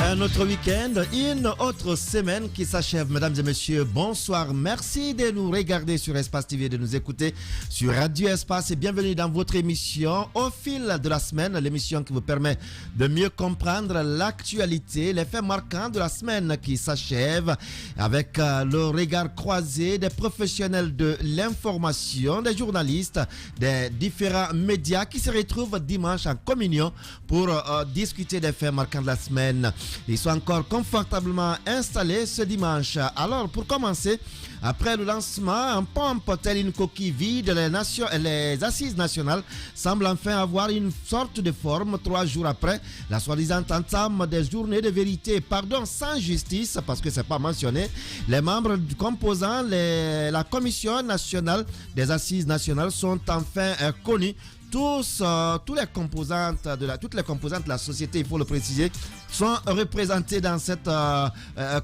Un autre week-end, une autre semaine qui s'achève. Mesdames et messieurs, bonsoir. Merci de nous regarder sur Espace TV, de nous écouter sur Radio Espace et bienvenue dans votre émission Au fil de la semaine, l'émission qui vous permet de mieux comprendre l'actualité, les faits marquants de la semaine qui s'achève avec le regard croisé des professionnels de l'information, des journalistes, des différents médias qui se retrouvent dimanche en communion pour discuter des faits marquants de la semaine. Ils sont encore confortablement installés ce dimanche. Alors, pour commencer, après le lancement, en pompe telle une coquille vide, les assises nationales semblent enfin avoir une sorte de forme 3 jours après la soi-disant entame des journées de vérité et pardon sans justice, parce que c'est pas mentionné. Les membres composant la Commission nationale des assises nationales sont enfin connus. Toutes les composantes de la société, il faut le préciser, sont représentées dans cette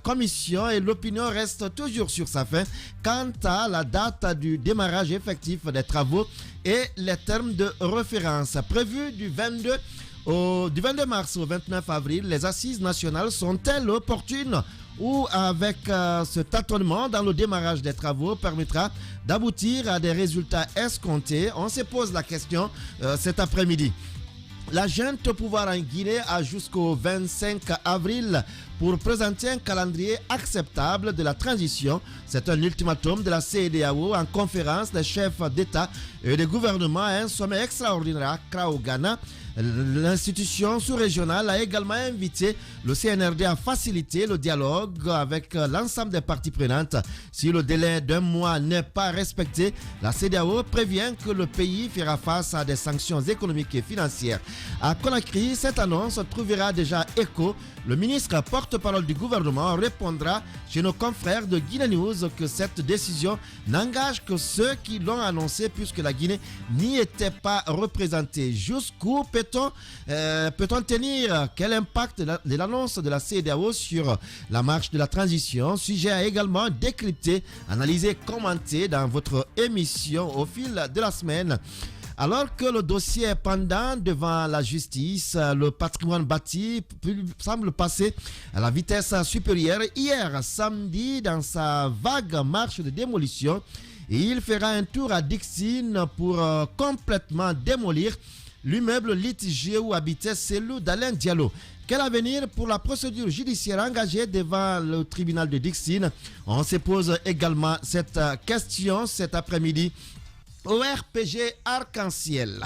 commission et l'opinion reste toujours sur sa fin quant à la date du démarrage effectif des travaux et les termes de référence. Prévus du 22 mars au 29 avril, les assises nationales sont-elles opportunes ou avec ce tâtonnement dans le démarrage des travaux permettra d'aboutir à des résultats escomptés? On se pose la question cet après-midi. La junte au pouvoir en Guinée a jusqu'au 25 avril pour présenter un calendrier acceptable de la transition. C'est un ultimatum de la CEDEAO en conférence des chefs d'État et de gouvernement à un sommet extraordinaire à Accra au Ghana. L'institution sous-régionale a également invité le CNRD à faciliter le dialogue avec l'ensemble des parties prenantes. Si le délai d'un mois n'est pas respecté, la CEDEAO prévient que le pays fera face à des sanctions économiques et financières. À Conakry, cette annonce trouvera déjà écho. Le ministre porte-parole du gouvernement répondra chez nos confrères de Guinée News que cette décision n'engage que ceux qui l'ont annoncé puisque la Guinée n'y était pas représentée. Jusqu'où peut-on tenir? Quel impact de l'annonce de la CEDEAO sur la marche de la transition? Sujet à également décrypté, analysé, commenté dans votre émission au fil de la semaine. Alors que le dossier est pendant devant la justice, le patrimoine bâti semble passer à la vitesse supérieure. Hier, samedi, dans sa vague marche de démolition, il fera un tour à Dixine pour complètement démolir l'immeuble litigé où habitait Selou d'Alain Diallo. Quel avenir pour la procédure judiciaire engagée devant le tribunal de Dixine? On se pose également cette question cet après-midi. Au RPG Arc-en-Ciel,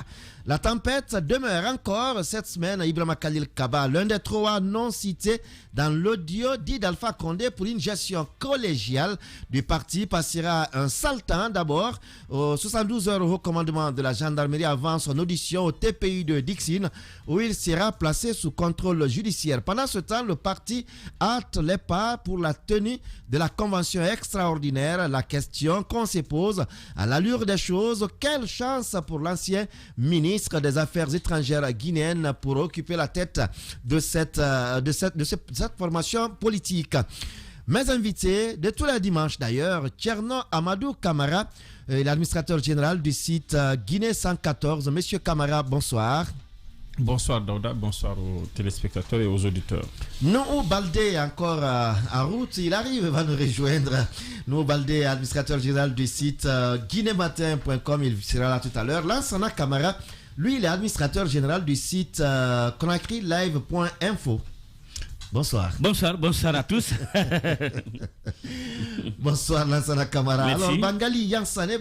la tempête demeure encore cette semaine à Ibrahima Khalil Kaba, l'un des 3 non cités dans l'audio dit d'Alpha Condé pour une gestion collégiale du parti passera un sale temps d'abord aux 72 heures au commandement de la gendarmerie avant son audition au TPI de Dixine où il sera placé sous contrôle judiciaire. Pendant ce temps, le parti hâte les pas pour la tenue de la convention extraordinaire. La question qu'on se pose à l'allure des choses, quelle chance pour l'ancien ministre des Affaires étrangères guinéenne pour occuper la tête de cette formation politique. Mes invités de tous les dimanches d'ailleurs, Tcherno Amadou Camara, l'administrateur général du site Guinée 114. Monsieur Camara, bonsoir. Bonsoir Daouda, bonsoir aux téléspectateurs et aux auditeurs. Nouhou Baldé encore en route, il arrive, va nous rejoindre. Nouhou Baldé, administrateur général du site guinématin.com, il sera là tout à l'heure. Lansana Camara, lui il est administrateur général du site conakrylive.info. Bonsoir. Bonsoir à tous. Bonsoir Lansana Camara. Merci. Alors Bangali Yansane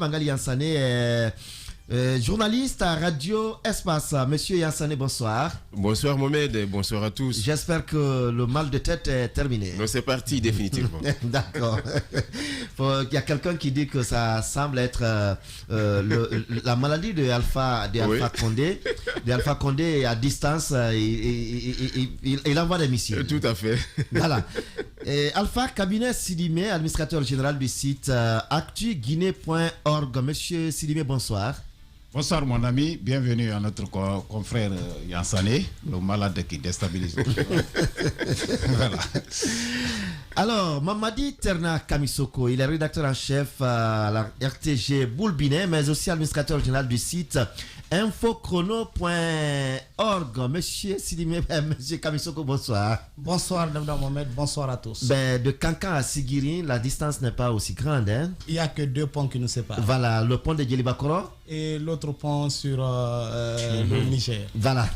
journaliste à Radio Espace. Monsieur Yansane, bonsoir. Bonsoir Mohamed, bonsoir à tous. J'espère que le mal de tête est terminé. Non, c'est parti définitivement. D'accord. Il y a quelqu'un qui dit que ça semble être la maladie de Alpha Condé. De Alpha Condé à distance, il envoie des missiles. Tout à fait. Voilà. Alpha Cabinet Sidimé, administrateur général du site actuguinée.org. Monsieur Sidimé, bonsoir. Bonsoir mon ami, bienvenue à notre confrère Yansane, le malade qui déstabilise. Voilà. Alors, Mamadi Terna Kamisoko, il est rédacteur en chef à la RTG Boulbinet, mais aussi administrateur général du site infochrono.org. Monsieur Sidimé, monsieur Kamisoko, bonsoir. Bonsoir, Dame Mohamed, bonsoir à tous. De Kankan à Sigiri, la distance n'est pas aussi grande. Hein? Il n'y a que 2 ponts qui nous séparent. Voilà, le pont de Djelibakoro. Et l'autre pont sur le Niger. Voilà.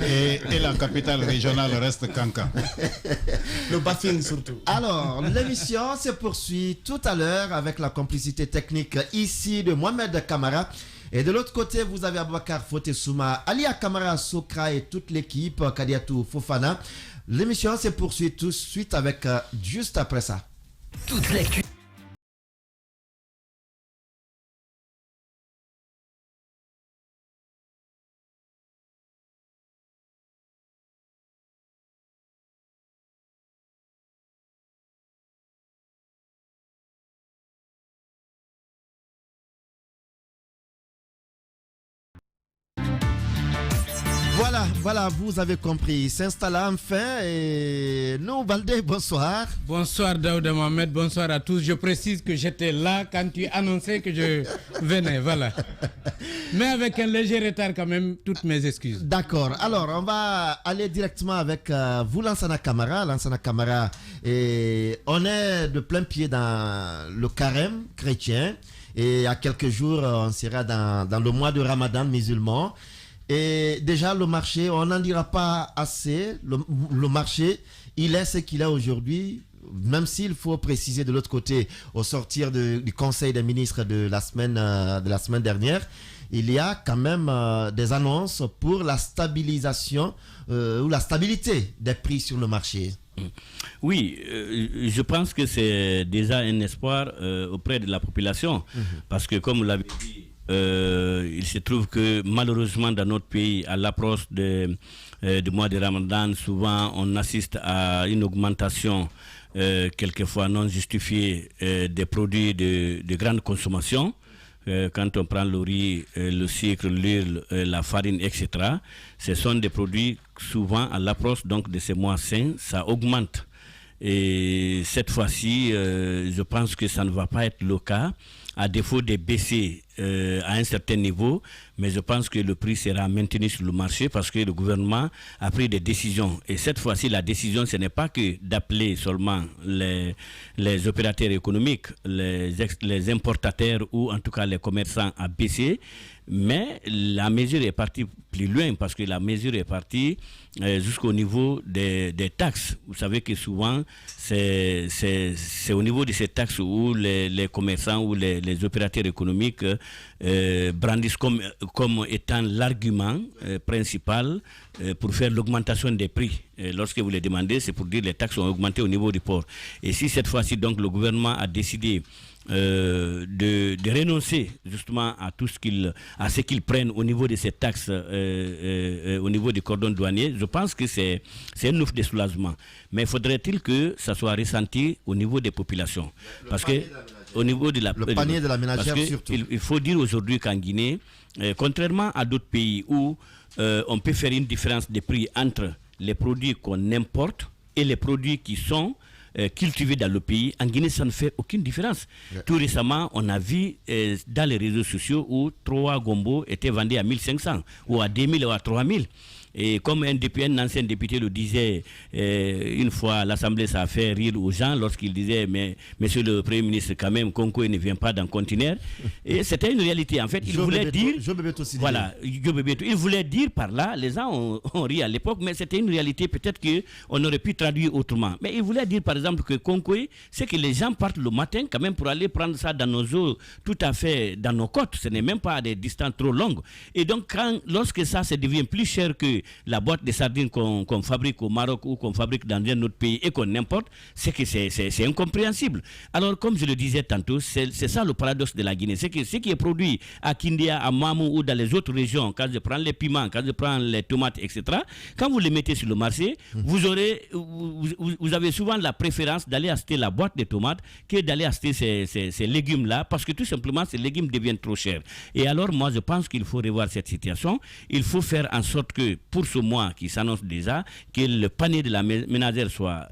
Et la capitale régionale reste Kankan. Le Bafing surtout. Alors, l'émission se poursuit tout à l'heure avec la complicité technique ici de Mohamed Kamara. Et de l'autre côté, vous avez Aboubacar Fotesouma, Alia Kamara Sokra et toute l'équipe, Kadiatou Fofana. L'émission se poursuit tout de suite avec juste après ça. Toute l'actu. Voilà, vous avez compris. S'installe enfin et nous, Baldé, bonsoir. Bonsoir Daouda Mohamed, bonsoir à tous. Je précise que j'étais là quand tu annonçais que je venais, voilà. Mais avec un léger retard quand même, toutes mes excuses. D'accord, alors on va aller directement avec vous, Lansana Kamara. Lansana Kamara, et on est de plein pied dans le carême chrétien. Et à quelques jours, on sera dans le mois de Ramadan musulman. Et déjà, le marché, on n'en dira pas assez. Le marché, il est ce qu'il est aujourd'hui, même s'il faut préciser de l'autre côté, au sortir du Conseil des ministres de la semaine dernière, il y a quand même des annonces pour la stabilisation ou la stabilité des prix sur le marché. Oui, je pense que c'est déjà un espoir auprès de la population, parce que comme vous l'avez dit, il se trouve que malheureusement dans notre pays, à l'approche du mois de Ramadan, souvent on assiste à une augmentation quelquefois non justifiée des produits de grande consommation. Quand on prend le riz, le sucre, l'huile, la farine, etc. Ce sont des produits souvent à l'approche donc de ces mois saints, ça augmente. Et cette fois-ci, je pense que ça ne va pas être le cas, à défaut de baisser à un certain niveau, mais je pense que le prix sera maintenu sur le marché parce que le gouvernement a pris des décisions. Et cette fois-ci, la décision, ce n'est pas que d'appeler seulement les opérateurs économiques, les importateurs ou en tout cas les commerçants à baisser, mais la mesure est partie plus loin parce que la mesure est partie jusqu'au niveau des taxes. Vous savez que souvent, c'est au niveau de ces taxes où les commerçants ou les opérateurs économiques brandissent comme étant l'argument principal pour faire l'augmentation des prix. Lorsque vous les demandez, c'est pour dire que les taxes ont augmenté au niveau du port. Et si cette fois-ci, donc, le gouvernement a décidé de renoncer justement à tout à ce qu'ils prennent au niveau de ces taxes, au niveau des cordons douaniers, je pense que c'est un ouf de soulagement. Mais faudrait-il que ça soit ressenti au niveau des populations? Parce que au niveau de le panier de la ménagère surtout. Il faut dire aujourd'hui qu'en Guinée, contrairement à d'autres pays où on peut faire une différence de prix entre les produits qu'on importe et les produits qui sont cultivés dans le pays, en Guinée, ça ne fait aucune différence. Tout récemment, on a vu dans les réseaux sociaux où 3 gombo étaient vendus à 1500 ou à 2000 ou à 3000. Et comme un ancien député le disait une fois à l'Assemblée, ça a fait rire aux gens lorsqu'il disait mais monsieur le Premier ministre, quand même, Conco ne vient pas d'un conteneur. Et c'était une réalité. En fait, il voulait dire. Voilà, il voulait dire par là, les gens ont ri à l'époque, mais c'était une réalité. Peut-être qu'on aurait pu traduire autrement. Mais il voulait dire par exemple que Conco, c'est que les gens partent le matin quand même pour aller prendre ça dans nos eaux, tout à fait dans nos côtes. Ce n'est même pas à des distances trop longues. Et donc, lorsque ça devient plus cher que la boîte de sardines qu'on fabrique au Maroc ou qu'on fabrique dans un autre pays et qu'on importe, c'est que c'est incompréhensible. Alors, comme je le disais tantôt, c'est ça le paradoxe de la Guinée. C'est que ce qui est produit à Kindia, à Mamou ou dans les autres régions, quand je prends les piments, quand je prends les tomates, etc., quand vous les mettez sur le marché, vous avez souvent la préférence d'aller acheter la boîte de tomates que d'aller acheter ces légumes-là, parce que tout simplement, ces légumes deviennent trop chers. Et alors, moi, je pense qu'il faut revoir cette situation. Il faut faire en sorte que pour ce mois qui s'annonce déjà, que le panier de la ménagère soit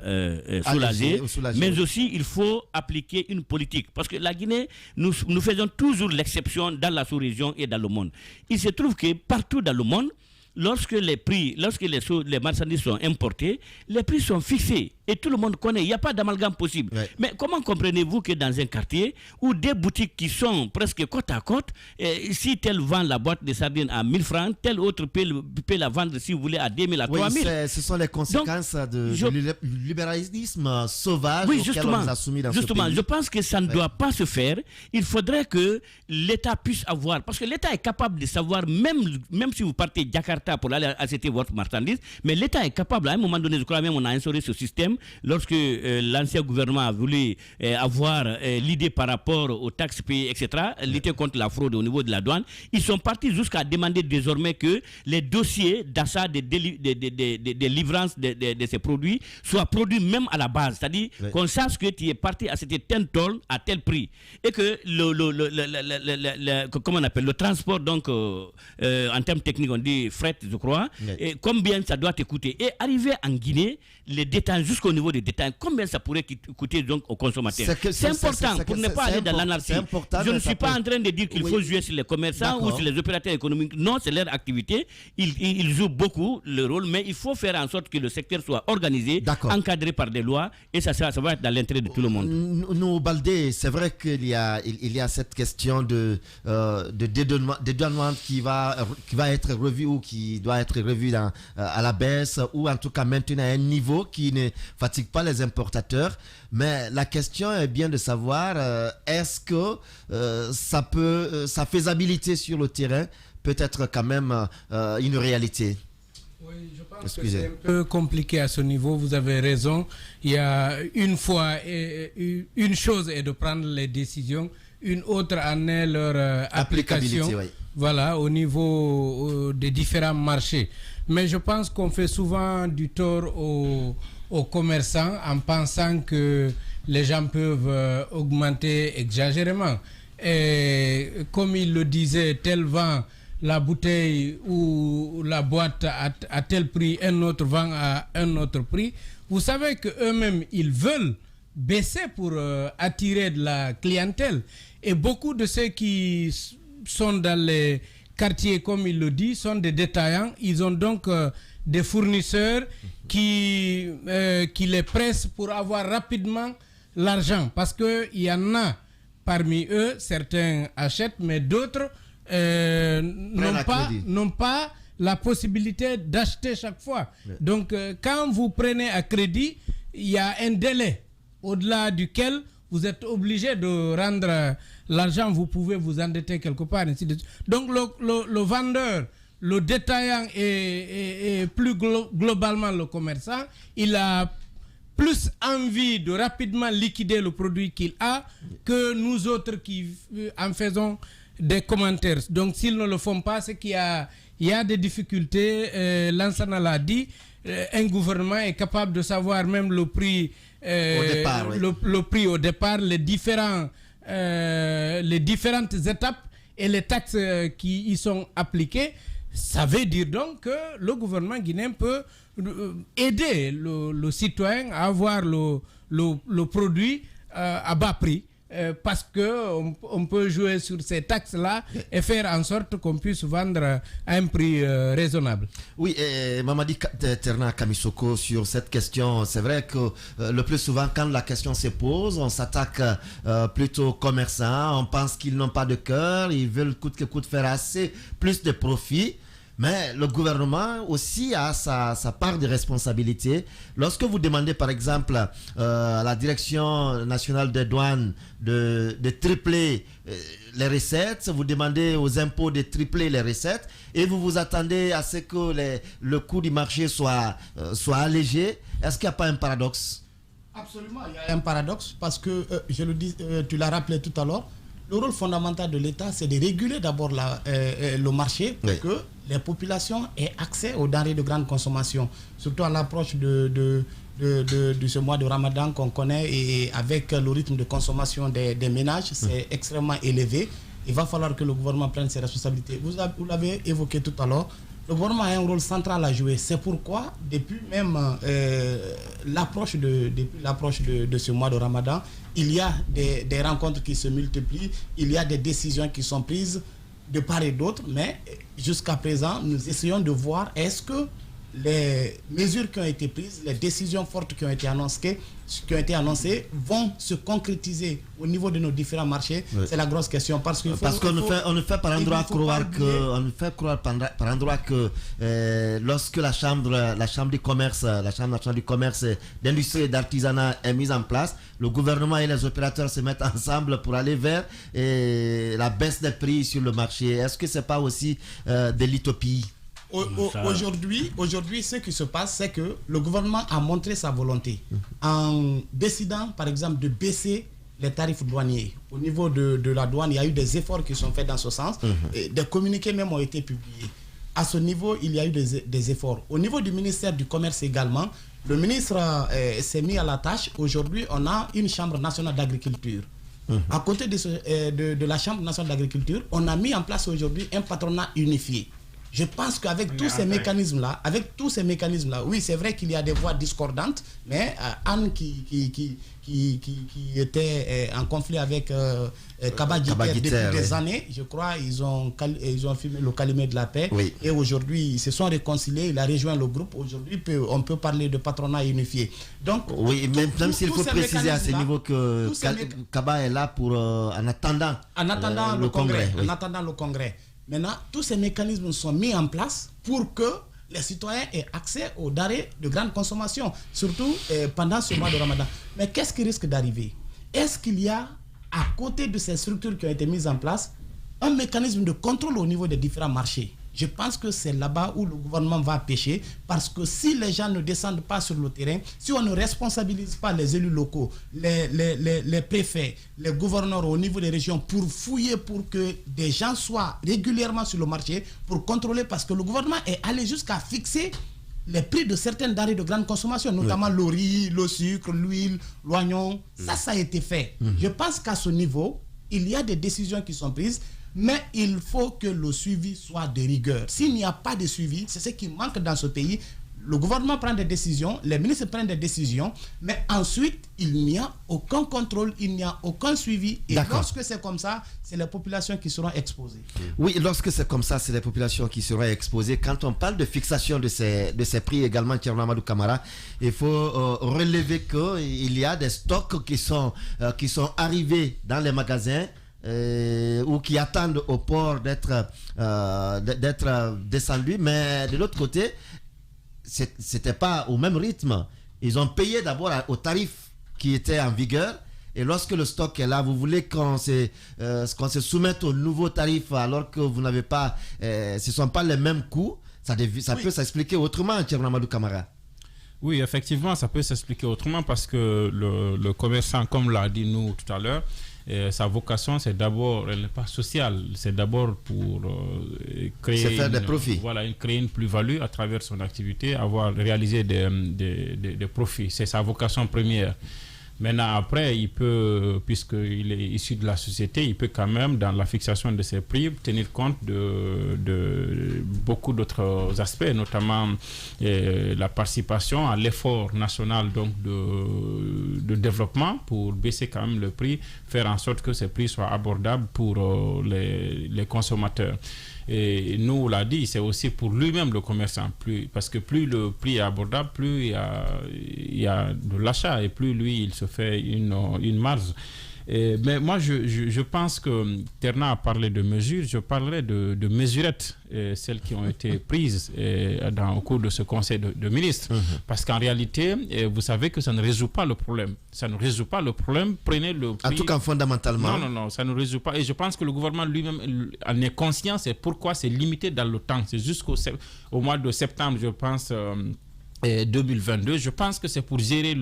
soulagé, mais aussi il faut appliquer une politique. Parce que la Guinée, nous faisons toujours l'exception dans la sous-région et dans le monde. Il se trouve que partout dans le monde, lorsque les marchandises sont importées, les prix sont fixés. Et tout le monde connaît, il n'y a pas d'amalgame possible. Ouais. Mais comment comprenez-vous que dans un quartier où des boutiques qui sont presque côte à côte, si tel vend la boîte de sardines à 1000 francs, tel autre peut la vendre, si vous voulez, à 2000, à 3000. Ce sont les conséquences du libéralisme sauvage auquel on nous a soumis dans ce pays. Je pense que ça ne doit pas se faire. Il faudrait que l'État puisse avoir, parce que l'État est capable de savoir, même si vous partez de Jakarta pour aller acheter votre marchandise, mais l'État est capable, à un moment donné, je crois même on a instauré ce système, lorsque l'ancien gouvernement a voulu avoir l'idée par rapport aux taxes payées, etc., lutter contre la fraude au niveau de la douane, ils sont partis jusqu'à demander désormais que les dossiers d'achat des livrances de ces produits soient produits même à la base, c'est-à-dire qu'on sache que tu es parti à cette telle tonne à tel prix, et que comment on appelle, le transport, donc en termes techniques on dit fret, je crois, et combien ça doit te coûter. Et arriver en Guinée, les détails, jusqu'au niveau des détails, combien ça pourrait coûter donc aux consommateurs. C'est important pour ne pas aller dans l'anarchie. Je ne suis pas en train de dire qu'il faut jouer sur les commerçants ou sur les opérateurs économiques. Non, c'est leur activité. Ils jouent beaucoup le rôle, mais il faut faire en sorte que le secteur soit organisé, encadré par des lois, et ça va être dans l'intérêt de tout le monde. Nous, Baldé, c'est vrai qu'il y a cette question de dédouanement qui va être revue ou qui doit être revue à la baisse, ou en tout cas maintenu à un niveau qui ne fatigue pas les importateurs. Mais la question est bien de savoir est-ce que sa faisabilité sur le terrain peut être quand même une réalité. Oui, je pense que c'est un peu compliqué à ce niveau, vous avez raison. Il y a une chose est de prendre les décisions, une autre en est leur application. Voilà, au niveau des différents marchés. Mais je pense qu'on fait souvent du tort aux commerçants en pensant que les gens peuvent augmenter exagérément. Et comme il le disait, tel vend la bouteille ou la boîte à tel prix, un autre vend à un autre prix. Vous savez qu'eux-mêmes, ils veulent baisser pour attirer de la clientèle. Et beaucoup de ceux qui sont dans les quartiers, comme il le dit, sont des détaillants. Ils ont donc des fournisseurs qui les pressent pour avoir rapidement l'argent. Parce qu'il y en a parmi eux, certains achètent, mais d'autres n'ont pas la possibilité d'acheter chaque fois. Oui. Donc, quand vous prenez à crédit, il y a un délai au-delà duquel vous êtes obligé de rendre l'argent, vous pouvez vous endetter quelque part, ainsi de suite. Donc le vendeur, le détaillant et plus globalement le commerçant, il a plus envie de rapidement liquider le produit qu'il a que nous autres qui en faisons des commentaires. Donc s'ils ne le font pas, c'est qu'il y a des difficultés. Lansana l'a dit, un gouvernement est capable de savoir même le prix au départ, le prix au départ, les différentes étapes et les taxes qui y sont appliquées. Ça veut dire donc que le gouvernement guinéen peut aider le citoyen à avoir le produit à bas prix. Parce qu'on peut jouer sur ces taxes-là et faire en sorte qu'on puisse vendre à un prix raisonnable. Oui, et Mamadi Terna Kamisoko, sur cette question, c'est vrai que le plus souvent, quand la question se pose, on s'attaque plutôt aux commerçants, on pense qu'ils n'ont pas de cœur, ils veulent coûte que coûte faire plus de profit. Mais le gouvernement aussi a sa part de responsabilité. Lorsque vous demandez par exemple à la Direction nationale des douanes de tripler les recettes, vous demandez aux impôts de tripler les recettes et vous vous attendez à ce que le coût du marché soit allégé, est-ce qu'il n'y a pas un paradoxe? Absolument, il y a un paradoxe parce que, je le dis, tu l'as rappelé tout à l'heure, le rôle fondamental de l'État, c'est de réguler d'abord le marché pour que les populations aient accès aux denrées de grande consommation. Surtout à l'approche de ce mois de Ramadan qu'on connaît et avec le rythme de consommation des ménages, c'est extrêmement élevé. Il va falloir que le gouvernement prenne ses responsabilités. Vous l'avez évoqué tout à l'heure, Le gouvernement a un rôle central à jouer. C'est pourquoi, depuis même l'approche de ce mois de Ramadan, il y a des rencontres qui se multiplient, il y a des décisions qui sont prises de part et d'autre, mais jusqu'à présent, nous essayons de voir est-ce que les mesures qui ont été prises, les décisions fortes qui ont été annoncées vont se concrétiser au niveau de nos différents marchés. Oui. C'est la grosse question parce qu'on ne fait par endroit croire que lorsque la chambre du commerce, la chambre nationale du commerce, d'industrie et d'artisanat est mise en place, le gouvernement et les opérateurs se mettent ensemble pour aller vers la baisse des prix sur le marché. Est-ce que c'est pas aussi de l'utopie? Aujourd'hui, ce qui se passe, c'est que le gouvernement a montré sa volonté en décidant, par exemple, de baisser les tarifs douaniers. Au niveau de la douane, il y a eu des efforts qui sont faits dans ce sens. Et des communiqués même ont été publiés. À ce niveau, il y a eu des efforts. Au niveau du ministère du Commerce également, le ministre s'est mis à la tâche. Aujourd'hui, on a une Chambre nationale d'agriculture. À côté de la Chambre nationale d'agriculture, on a mis en place aujourd'hui un patronat unifié. Je pense qu'avec tous ces mécanismes-là, oui, c'est vrai qu'il y a des voix discordantes, mais Anne qui était en conflit avec Kaba Giter depuis des années, je crois, ils ont fumé le calumet de la paix. Oui. Et aujourd'hui, ils se sont réconciliés, il a rejoint le groupe. Aujourd'hui, on peut parler de patronat unifié. Donc, oui, même s'il faut préciser à ce niveau que Kaba est là pour en attendant le Congrès. En attendant le Congrès. Maintenant, tous ces mécanismes sont mis en place pour que les citoyens aient accès aux denrées de grande consommation, surtout pendant ce mois de Ramadan. Mais qu'est-ce qui risque d'arriver? Est-ce qu'il y a, à côté de ces structures qui ont été mises en place, un mécanisme de contrôle au niveau des différents marchés? Je pense que c'est là-bas où le gouvernement va pêcher, parce que si les gens ne descendent pas sur le terrain, si on ne responsabilise pas les élus locaux, les préfets, les gouverneurs au niveau des régions pour fouiller, pour que des gens soient régulièrement sur le marché, pour contrôler, parce que le gouvernement est allé jusqu'à fixer les prix de certaines denrées de grande consommation, notamment le riz, le sucre, l'huile, l'oignon. Ça a été fait. Je pense qu'à ce niveau, il y a des décisions qui sont prises, mais il faut que le suivi soit de rigueur. S'il n'y a pas de suivi, c'est ce qui manque dans ce pays. Le gouvernement prend des décisions, les ministres prennent des décisions, mais ensuite, il n'y a aucun contrôle, il n'y a aucun suivi. Et lorsque c'est comme ça, c'est les populations qui seront exposées. Oui, lorsque c'est comme ça, c'est les populations qui seront exposées. Quand on parle de fixation de ces prix également, Thierno Amadou Camara, il faut relever qu'il y a des stocks qui sont arrivés dans les magasins, ou qui attendent au port d'être descendus, mais de l'autre côté, c'était pas au même rythme. Ils ont payé d'abord au tarif qui était en vigueur, et lorsque le stock est là, vous voulez qu'on se soumette au nouveau tarif alors que vous n'avez pas, ce ne sont pas les mêmes coûts. Ça peut s'expliquer autrement, Thierno Amadou Camara. Oui, effectivement, ça peut s'expliquer autrement, parce que le commerçant, comme l'a dit nous tout à l'heure, sa vocation, c'est d'abord, elle n'est pas sociale, c'est d'abord pour créer des profits. Voilà, créer une plus-value à travers son activité, réaliser des profits. C'est sa vocation première. Maintenant, après, il peut, puisqu'il est issu de la société, il peut quand même, dans la fixation de ses prix, tenir compte de beaucoup d'autres aspects, notamment la participation à l'effort national donc de développement pour baisser quand même le prix, faire en sorte que ces prix soient abordables pour les consommateurs. Et nous, on l'a dit, c'est aussi pour lui-même le commerçant, parce que plus le prix est abordable, plus il y a de l'achat, et plus lui, il se fait une marge. Mais moi, je pense que Terna a parlé de mesures, je parlerai de mesurettes, celles qui ont été prises au cours de ce conseil de ministres. Parce qu'en réalité, vous savez que ça ne résout pas le problème. Ça ne résout pas le problème. Prenez le prix. En tout cas, fondamentalement. Non, ça ne résout pas. Et je pense que le gouvernement lui-même en est conscient. C'est pourquoi c'est limité dans le temps. C'est jusqu'au mois de septembre, je pense, 2022. Je pense que c'est pour gérer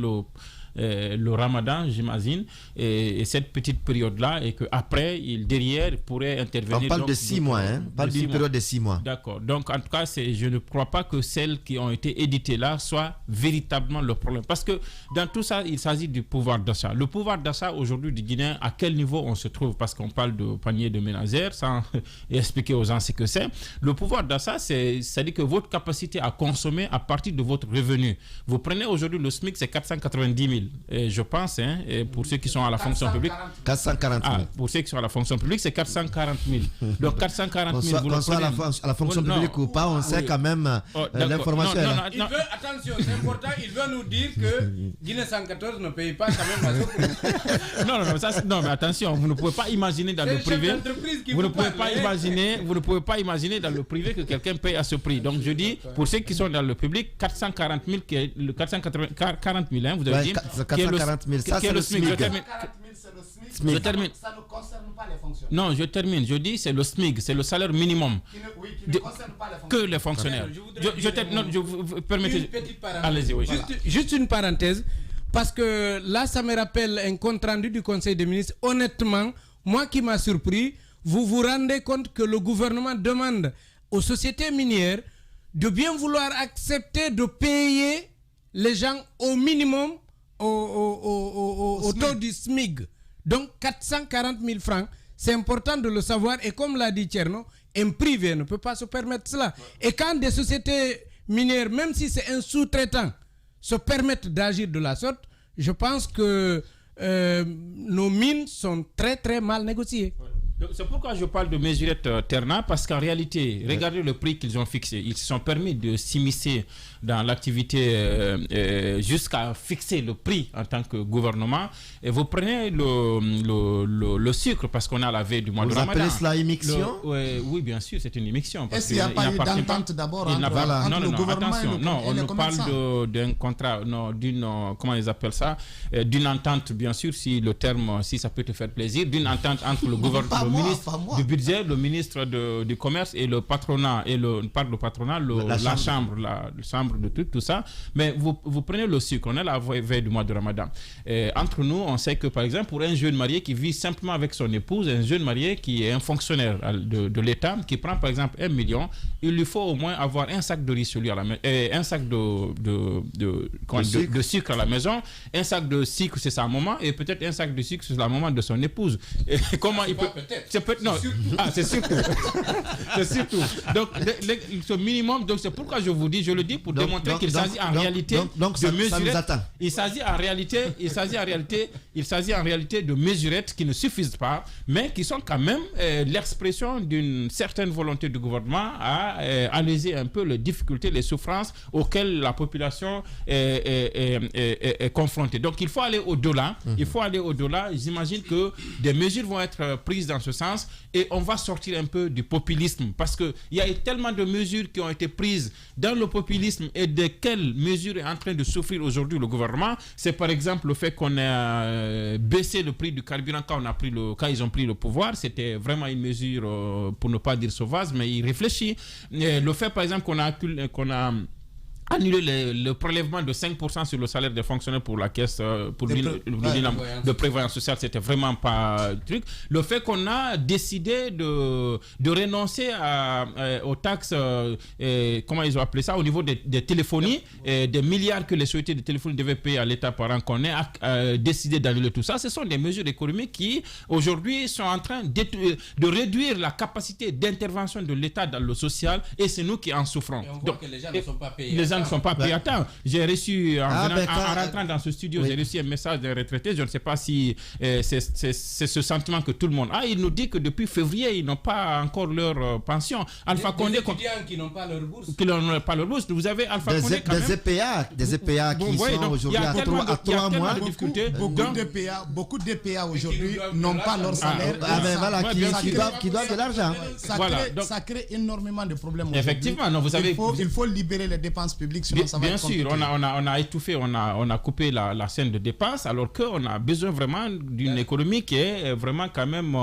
le ramadan, j'imagine, et cette petite période-là, et qu'après, derrière, pourrait intervenir. On parle de 6 mois, hein? On parle d'une période de 6 mois. D'accord. Donc, en tout cas, je ne crois pas que celles qui ont été éditées là soient véritablement le problème. Parce que dans tout ça, il s'agit du pouvoir d'achat. Le pouvoir d'achat aujourd'hui du Guinéen, à quel niveau on se trouve? Parce qu'on parle de panier de ménagères, sans expliquer aux gens ce que c'est. Le pouvoir d'achat, c'est-à-dire que votre capacité à consommer à partir de votre revenu. Vous prenez aujourd'hui le SMIC, c'est 490 000. Et je pense, hein, et pour ceux qui sont à la fonction publique. 440 000. Pour ceux qui sont à la fonction publique, c'est 440 000. Donc 440 000. Qu'on soit à la fonction publique ou pas, on sait quand même l'information. Attention, c'est important. Il veut nous dire que Guinée 114 ne paye pas quand même la non, mais attention, vous ne pouvez pas imaginer dans le privé. Vous ne pouvez pas imaginer dans le privé que quelqu'un paye à ce prix. Donc je dis, pour ceux qui sont dans le public, 440 000, qui est le 440 000, hein, vous avez dit. 440 000, ça c'est le SMIC. Je termine. Ça ne concerne pas les fonctionnaires. Non, je termine. Je dis c'est le SMIC, c'est le salaire minimum. Qui ne concerne pas les fonctionnaires. Que les fonctionnaires. Je vous permettez. Allez-y, oui. Juste une parenthèse, parce que là, ça me rappelle un compte rendu du Conseil des ministres. Honnêtement, moi qui m'a surpris, vous vous rendez compte que le gouvernement demande aux sociétés minières de bien vouloir accepter de payer les gens au minimum au taux du SMIG. Donc 440 000 francs, c'est important de le savoir. Et comme l'a dit Tcherno, un privé ne peut pas se permettre cela. Et quand des sociétés minières, même si c'est un sous-traitant, se permettent d'agir de la sorte, je pense que nos mines sont très très mal négociées. C'est pourquoi je parle de mesurettes Terna, parce qu'en réalité, regardez le prix qu'ils ont fixé. Ils se sont permis de s'immiscer dans l'activité jusqu'à fixer le prix en tant que gouvernement. Et vous prenez le sucre, parce qu'on a la veille du mois de Ramadan. Vous appelez cela immixtion? Oui, bien sûr, c'est une immixtion. Est-ce qu'il n'y a pas eu d'entente d'abord entre le gouvernement et le on parle d'un contrat, d'une, comment ils appellent ça, d'une entente, bien sûr, si le terme, si ça peut te faire plaisir, d'une entente entre le gouvernement, le ministre du budget, le ministre du commerce et le patronat, la chambre de tout ça. Mais vous prenez le sucre, on est la veille du mois de Ramadan. Entre nous, on sait que par exemple, pour un jeune marié qui vit simplement avec son épouse, un jeune marié qui est un fonctionnaire de l'État, qui prend par exemple 1 million, il lui faut au moins avoir un sac de riz sur lui à la maison, un sac de sucre à la maison, un sac de sucre c'est sa maman, et peut-être un sac de sucre c'est la maman de son épouse. Et comment il peut... Non. C'est surtout. C'est surtout. Donc, ce minimum, donc c'est pourquoi je vous dis, je le dis pour démontrer qu'il s'agit en réalité de mesurettes. Il s'agit en réalité de mesurettes qui ne suffisent pas, mais qui sont quand même l'expression d'une certaine volonté du gouvernement à alléger un peu les difficultés, les souffrances auxquelles la population est confrontée. Donc, il faut aller au-delà. J'imagine que des mesures vont être prises dans ce sens et on va sortir un peu du populisme, parce qu'il y a tellement de mesures qui ont été prises dans le populisme, et de quelles mesures est en train de souffrir aujourd'hui le gouvernement. C'est par exemple le fait qu'on a baissé le prix du carburant quand ils ont pris le pouvoir. C'était vraiment une mesure, pour ne pas dire sauvage, mais il réfléchit. Le fait par exemple qu'on a annuler le prélèvement de 5% sur le salaire des fonctionnaires pour la caisse de prévoyance sociale, c'était vraiment pas truc. Le fait qu'on a décidé de renoncer aux taxes, comment ils ont appelé ça, au niveau des téléphonies, des milliards que les sociétés de téléphonie devaient payer à l'État par an, qu'on a décidé d'annuler tout ça. Ce sont des mesures économiques qui aujourd'hui sont en train de réduire la capacité d'intervention de l'État dans le social, et c'est nous qui en souffrons. Et on voit que les gens ne sont pas payés. Les gens ne sont pas payés à temps. J'ai reçu, en rentrant dans ce studio, j'ai reçu un message d'un retraité. Je ne sais pas si c'est ce sentiment que tout le monde a. Il nous dit que depuis février, ils n'ont pas encore leur pension. Alpha Condé, des étudiants qui n'ont pas leur bourse. Qui n'ont pas leur bourse. Vous avez Alpha Condé quand même. Des EPA qui sont aujourd'hui à 3 mois. Beaucoup d'EPA aujourd'hui n'ont pas leur salaire. Qui doivent de l'argent. Ça crée énormément de problèmes. Effectivement. Non, vous savez, il faut libérer les dépenses publiques. Bien sûr, on a étouffé, on a coupé la scène de dépenses, alors qu'on a besoin vraiment d'une économie qui est vraiment quand même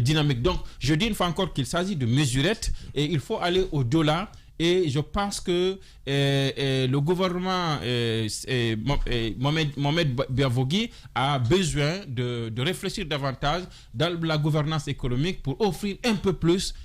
dynamique. Donc, je dis une fois encore qu'il s'agit de mesurettes, et il faut aller au-delà. et je pense que le gouvernement Mohamed Biavogui a besoin de réfléchir davantage dans la gouvernance économique pour offrir un peu plus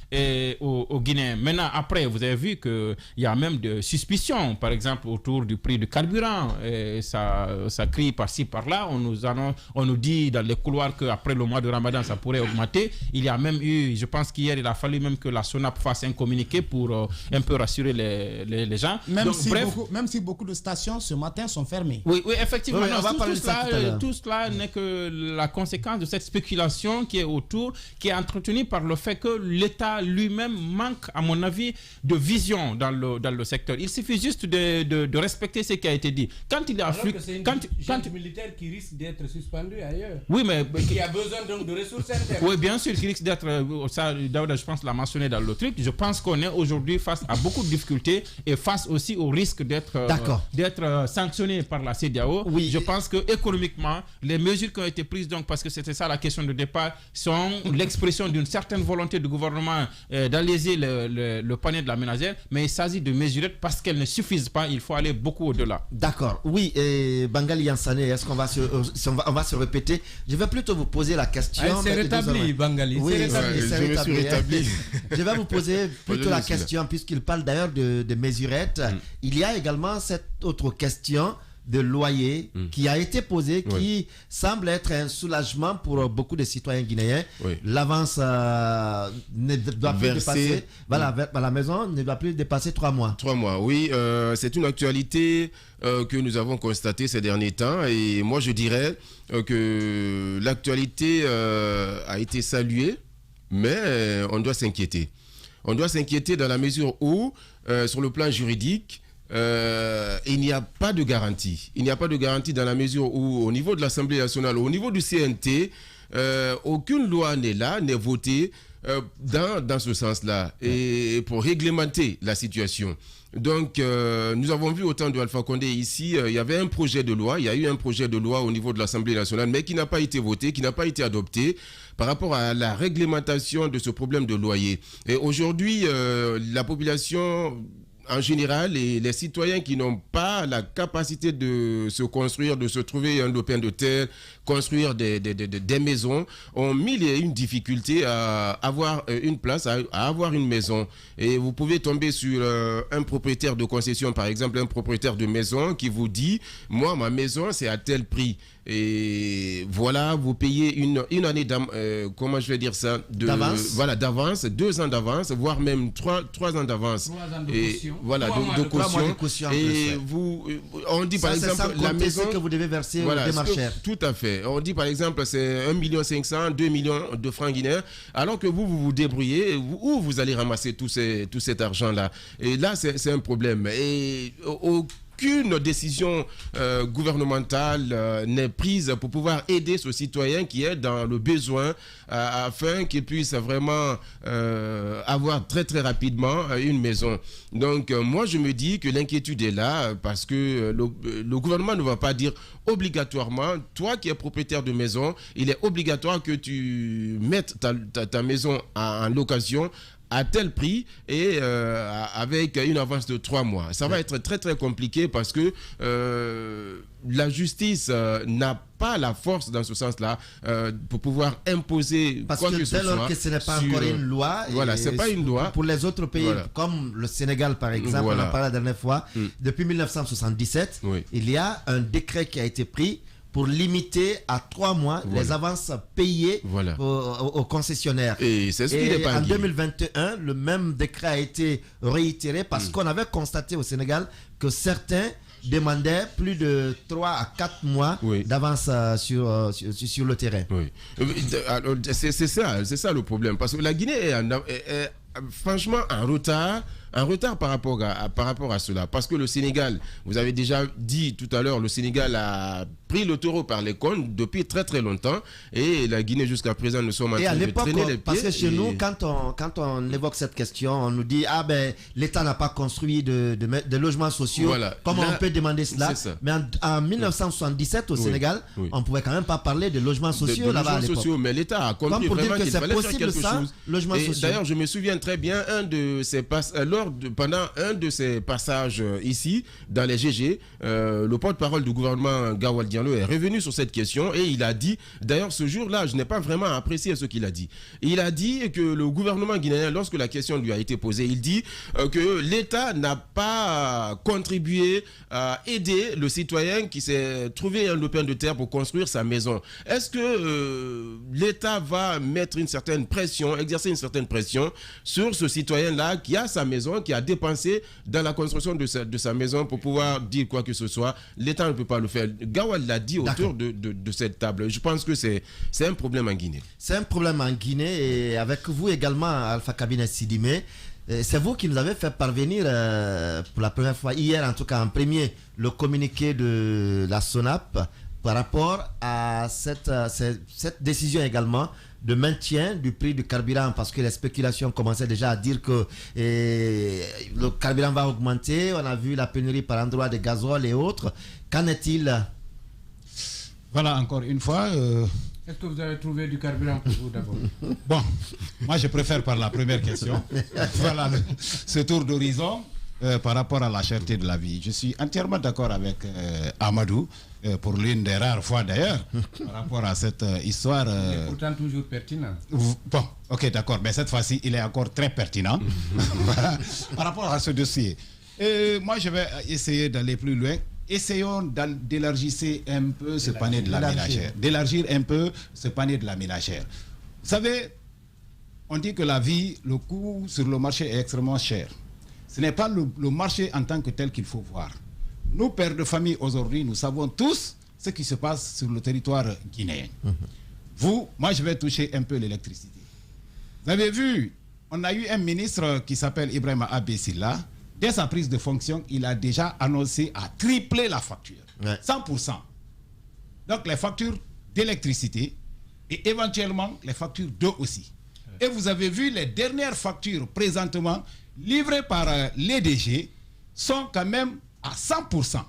aux Guinéens. Maintenant, après, vous avez vu qu'il y a même des suspicions, par exemple, autour du prix du carburant. Ça crie par-ci, par-là. On nous dit dans les couloirs qu'après le mois de Ramadan, ça pourrait augmenter. Il y a même eu, je pense qu'hier, il a fallu même que la SONAP fasse un communiqué pour un peu rassurer les gens. Même si beaucoup de stations ce matin sont fermées. Oui, effectivement. Oui, on va parler de ça tout à l'heure. Tout cela n'est que la conséquence de cette spéculation qui est autour, qui est entretenue par le fait que l'État lui-même manque, à mon avis, de vision dans le secteur. Il suffit juste de respecter ce qui a été dit. Quand il y a alors que c'est une militaire qui risque d'être suspendue ailleurs. Oui, mais qui a besoin donc de ressources internes. Oui, bien sûr, qui risque d'être, ça, Daouda, je pense, l'a mentionné dans le truc. Je pense qu'on est aujourd'hui face à beaucoup de difficultés et face aussi au risque d'être sanctionné par la CEDEAO. Oui. Je pense que économiquement, les mesures qui ont été prises, donc, parce que c'était ça la question de départ, sont l'expression d'une certaine volonté du gouvernement d'alléger le panier de la ménagère, mais il s'agit de mesurettes parce qu'elles ne suffisent pas. Il faut aller beaucoup au-delà. D'accord. Oui, Bangali Yansane, est-ce qu'on va on va se répéter? Je vais plutôt vous poser la question. C'est rétabli, Bangali. Oui, je me suis rétabli. Je vais vous poser plutôt la question, puisqu'il parle d'ailleurs de mesurettes. Il y a également cette autre question de loyer qui a été posée, qui semble être un soulagement pour beaucoup de citoyens guinéens. L'avance ne doit plus dépasser, à la maison ne doit plus dépasser 3 mois. 3 mois, oui. C'est une actualité que nous avons constatée ces derniers temps, et moi je dirais que l'actualité a été saluée, mais on doit s'inquiéter. On doit s'inquiéter dans la mesure où, sur le plan juridique, il n'y a pas de garantie. Il n'y a pas de garantie dans la mesure où, au niveau de l'Assemblée nationale, au niveau du CNT, aucune loi n'est votée dans ce sens-là, et pour réglementer la situation. Donc, nous avons vu au temps de Alpha Condé ici, il y avait un projet de loi, il y a eu un projet de loi au niveau de l'Assemblée nationale, mais qui n'a pas été voté, qui n'a pas été adopté par rapport à la réglementation de ce problème de loyer. Et aujourd'hui, la population en général, les citoyens qui n'ont pas la capacité de se construire, de se trouver un lopin de terre, construire des maisons, ont mis une difficulté à avoir une place, à avoir une maison. Et vous pouvez tomber sur un propriétaire de concession, par exemple, un propriétaire de maison qui vous dit « Moi, ma maison, c'est à tel prix ». Et voilà, vous payez une année comment je vais dire ça, d'avance. Voilà, d'avance, 2 ans d'avance, voire même 3 ans d'avance. 3 ans de caution. Voilà, de caution. Et on dit par exemple la maison que vous devez verser aux démarcheurs. Tout à fait. On dit par exemple c'est 1,5 million, 2 millions de francs guinéens, alors que vous débrouillez, où vous allez ramasser tout cet argent-là. Et là, c'est un problème. Et aucune décision gouvernementale n'est prise pour pouvoir aider ce citoyen qui est dans le besoin afin qu'il puisse vraiment avoir très très rapidement une maison. Donc moi je me dis que l'inquiétude est là parce que le gouvernement ne va pas dire obligatoirement, toi qui es propriétaire de maison, il est obligatoire que tu mettes ta maison en location à tel prix et avec une avance de 3 mois. Ça va être très très compliqué parce que la justice n'a pas la force dans ce sens-là pour pouvoir imposer parce quoi que que ce soit. Parce que ce n'est pas encore une loi. Voilà, c'est pas une loi. Pour les autres pays, comme le Sénégal par exemple, on en parlait la dernière fois, depuis 1977, il y a un décret qui a été pris pour limiter à 3 mois les avances payées aux concessionnaires. Et c'est ce qui n'est pas en 2021, le même décret a été réitéré parce qu'on avait constaté au Sénégal que certains demandaient plus de 3 à 4 mois d'avance sur le terrain. C'est ça le problème. Parce que la Guinée est franchement en retard par rapport à cela. Parce que le Sénégal, vous avez déjà dit tout à l'heure, le Sénégal a pris le taureau par les cornes depuis très très longtemps. Et la Guinée jusqu'à présent, nous sommes en train de traîner les pieds. Parce que chez nous, quand on évoque cette question, on nous dit « Ah ben, l'État n'a pas construit de logements sociaux. Comment on peut demander cela ?» Mais en 1977, au Sénégal, on ne pouvait quand même pas parler de logements sociaux là-bas à l'époque. Mais l'État a compris vraiment qu'il fallait faire quelque chose. Logements sociaux. D'ailleurs, je me souviens très bien, lors pendant un de ses passages ici, dans les GG, le porte-parole du gouvernement Gawal Diallo est revenu sur cette question et il a dit, d'ailleurs ce jour-là, je n'ai pas vraiment apprécié ce qu'il a dit. Il a dit que le gouvernement guinéen, lorsque la question lui a été posée, il dit que l'État n'a pas contribué à aider le citoyen qui s'est trouvé un lopin de terre pour construire sa maison. Est-ce que l'État va mettre une certaine pression, exercer une certaine pression sur ce citoyen-là qui a sa maison, qui a dépensé dans la construction de sa maison pour pouvoir dire quoi que ce soit? L'État ne peut pas le faire. Gawal l'a dit autour de cette table. Je pense que c'est un problème en Guinée. C'est un problème en Guinée et avec vous également, Alpha Kabine Sidimé. C'est vous qui nous avez fait parvenir pour la première fois, hier en tout cas en premier, le communiqué de la SONAP par rapport à cette décision également de maintien du prix du carburant, parce que les spéculations commençaient déjà à dire que le carburant va augmenter. On a vu la pénurie par endroit de gazole et autres. Qu'en est-il? Voilà, encore une fois... Est-ce que vous avez trouvé du carburant pour vous d'abord? Bon, moi je préfère par la première question. Voilà ce tour d'horizon par rapport à la cherté de la vie. Je suis entièrement d'accord avec Amadou, pour l'une des rares fois d'ailleurs, par rapport à cette histoire. Il est pourtant toujours pertinent. Bon, ok, d'accord, mais cette fois-ci il est encore très pertinent par rapport à ce dossier. Moi je vais essayer d'aller plus loin. Essayons d'élargir un peu ce panier de la ménagère. D'élargir un peu ce panier de la ménagère. Vous savez, on dit que la vie, le coût sur le marché est extrêmement cher. Ce n'est pas le marché en tant que tel qu'il faut voir. Nous, pères de famille, aujourd'hui, nous savons tous ce qui se passe sur le territoire guinéen. Moi, je vais toucher un peu l'électricité. Vous avez vu, on a eu un ministre qui s'appelle Ibrahima Abessila. Dès sa prise de fonction, il a déjà annoncé à tripler la facture. 100%. Donc les factures d'électricité et éventuellement les factures d'eau aussi. Et vous avez vu les dernières factures présentement livrées par l'EDG sont quand même à 100%.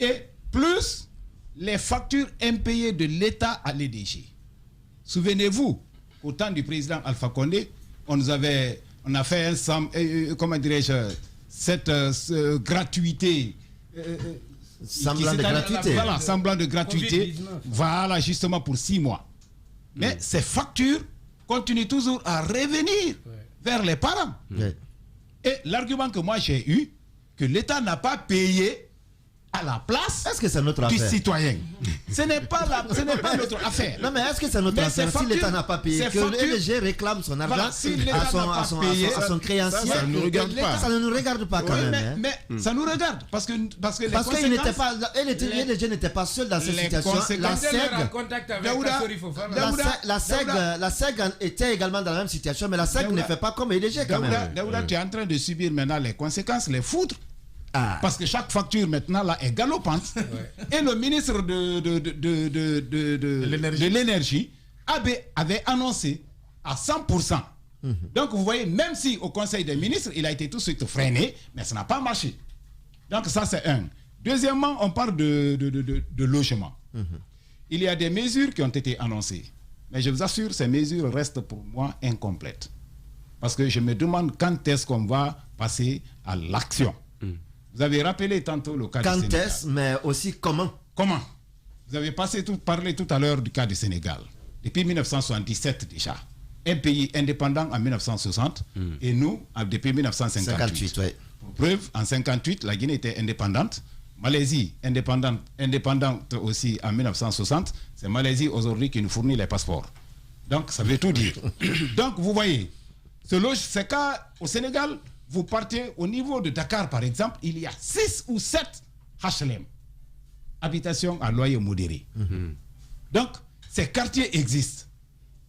Et plus les factures impayées de l'État à l'EDG. Souvenez-vous, au temps du président Alpha Condé, on a fait comment dirais-je, cette gratuité. Semblant de gratuité. Voilà, semblant de gratuité. Voilà, justement pour 6 mois. Mais ces factures continuent toujours à revenir vers les parents. Et l'argument que moi j'ai eu, que l'État n'a pas payé à la place du citoyen. Ce n'est pas notre affaire. Non, mais est-ce que c'est notre affaire si l'État n'a pas payé, que l'EDG réclame son argent à son créancier? Ça ne nous regarde pas. Ça ne nous regarde pas quand même. Mais ça nous regarde parce que l'EDG n'était pas seul dans cette situation. La SEG était également dans la même situation, mais la SEG ne fait pas comme l'EDG quand même. Daouda, tu es en train de subir maintenant les conséquences, les foudres. Parce que chaque facture maintenant là est galopante. Et le ministre de l'énergie avait annoncé à 100%. Donc vous voyez, même si au Conseil des ministres il a été tout de suite freiné, mais ça n'a pas marché. Donc ça c'est un. Deuxièmement, on parle de logement. Il y a des mesures qui ont été annoncées, mais je vous assure, ces mesures restent pour moi incomplètes. Parce que je me demande quand est-ce qu'on va passer à l'action. Vous avez rappelé tantôt le cas du Sénégal. Quand est-ce, mais aussi comment? Comment? Vous avez parlé tout à l'heure du cas du Sénégal. Depuis 1977 déjà. Un pays indépendant en 1960 et nous, depuis 1958. Pour preuve, en 1958, la Guinée était indépendante. Malaisie, indépendante aussi en 1960. C'est Malaisie aujourd'hui qui nous fournit les passeports. Donc, ça veut tout dire. Donc, vous voyez, c'est qu'au Sénégal, vous partez au niveau de Dakar, par exemple, il y a 6 ou 7 HLM, habitations à loyer modéré. Donc, ces quartiers existent.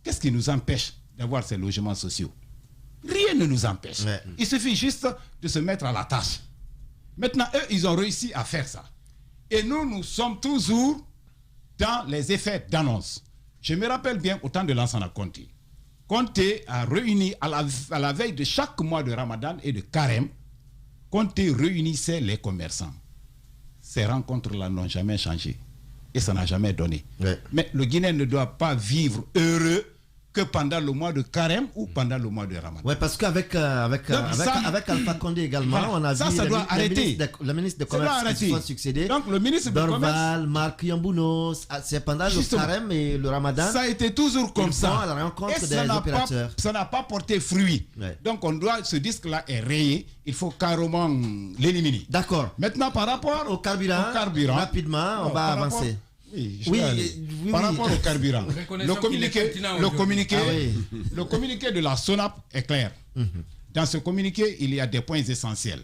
Qu'est-ce qui nous empêche d'avoir ces logements sociaux? Rien ne nous empêche. Il suffit juste de se mettre à la tâche. Maintenant, eux, ils ont réussi à faire ça. Et nous sommes toujours dans les effets d'annonce. Je me rappelle bien au temps de Lansana Conté. Conté a réuni à la veille de chaque mois de Ramadan et de Carême, Conté réunissait les commerçants. Ces rencontres-là n'ont jamais changé. Et ça n'a jamais donné. Mais le Guinéen ne doit pas vivre heureux que pendant le mois de Carême ou pendant le mois de Ramadan. Oui, parce qu'avec avec Alpha Condé également, on a vu ça doit arrêter. Le ministre de Commerce qui se sont succédés. Donc le ministre de Dorval, Marc Yambouno, c'est pendant le Carême et le Ramadan. Ça a été toujours comme ça. À la rencontre et des opérateurs. Ça n'a pas porté fruit. Ouais. Donc ce disque-là est rayé. Il faut carrément l'éliminer. D'accord. Maintenant, par rapport au carburant, rapidement, on va avancer. Par rapport au carburant, le communiqué de la SONAP est clair. Dans ce communiqué, il y a des points essentiels.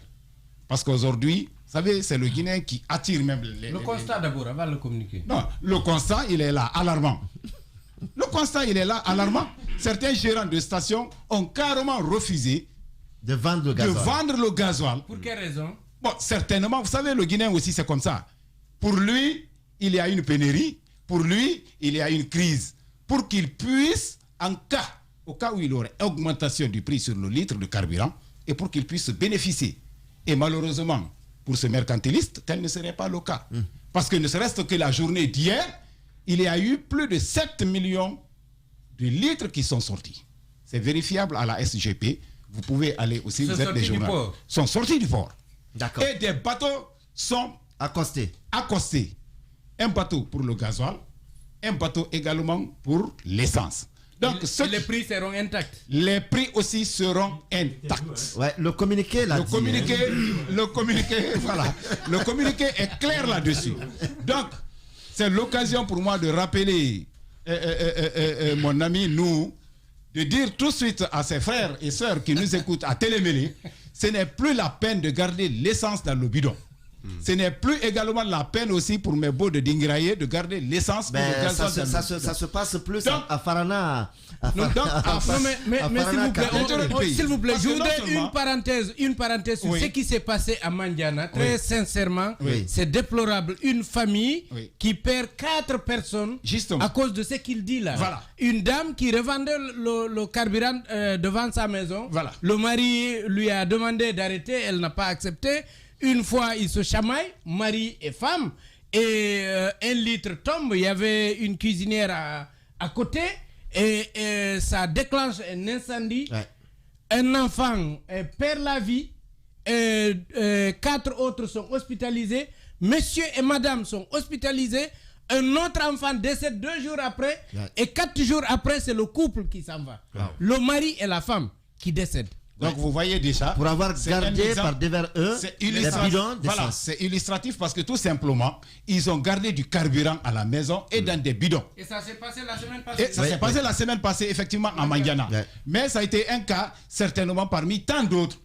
Parce qu'aujourd'hui, vous savez, c'est le Guinéen qui attire même le constat d'abord, avant le communiqué. Non, le constat, il est là, alarmant. Le constat, il est là, alarmant. Certains gérants de stations ont carrément refusé de vendre le gasoil. Pour quelle raison? Bon, certainement, vous savez, le Guinéen aussi, c'est comme ça. Pour lui, il y a une pénurie. Pour lui, il y a une crise. Pour qu'il puisse, au cas où il aurait augmentation du prix sur le litre de carburant, et pour qu'il puisse bénéficier. Et malheureusement, pour ce mercantiliste, tel ne serait pas le cas. Parce que ne serait-ce que la journée d'hier, il y a eu plus de 7 millions de litres qui sont sortis. C'est vérifiable à la SGP. Vous pouvez aller aussi, vous êtes des journalistes. Sont sortis du port. D'accord. Et des bateaux sont accostés. Un bateau pour le gasoil, un bateau également pour l'essence. Donc, les prix seront intacts. Les prix aussi seront intacts. Ouais, le communiqué là. Le communiqué est clair là-dessus. Donc, c'est l'occasion pour moi de rappeler mon ami, de dire tout de suite à ses frères et sœurs qui nous écoutent à Télémélé, ce n'est plus la peine de garder l'essence dans le bidon. Ce n'est plus également la peine aussi pour mes beaux de Dingraye de garder l'essence pour le gasoil. Ça se passe plus donc, à Farana. Mais s'il vous plaît, je voudrais une parenthèse sur ce qui s'est passé à Mandiana. Très sincèrement, c'est déplorable. Une famille qui perd 4 personnes à cause de ce qu'il dit là. Voilà. Une dame qui revendait le carburant devant sa maison. Voilà. Le mari lui a demandé d'arrêter, elle n'a pas accepté. Une fois, ils se chamaillent, mari et femme, et 1 litre tombe. Il y avait une cuisinière à côté, et ça déclenche un incendie. Ouais. Un enfant perd la vie, 4 autres sont hospitalisés. Monsieur et madame sont hospitalisés. Un autre enfant décède 2 jours après, et 4 jours après, c'est le couple qui s'en va. Wow. Le mari et la femme qui décèdent. Donc vous voyez déjà, pour avoir gardé par devers eux les bidons d'essence. Voilà, c'est illustratif parce que tout simplement, ils ont gardé du carburant à la maison et dans des bidons. Et ça s'est passé la semaine passée. La semaine passée, effectivement, à Mandiana. Mais ça a été un cas, certainement, parmi tant d'autres.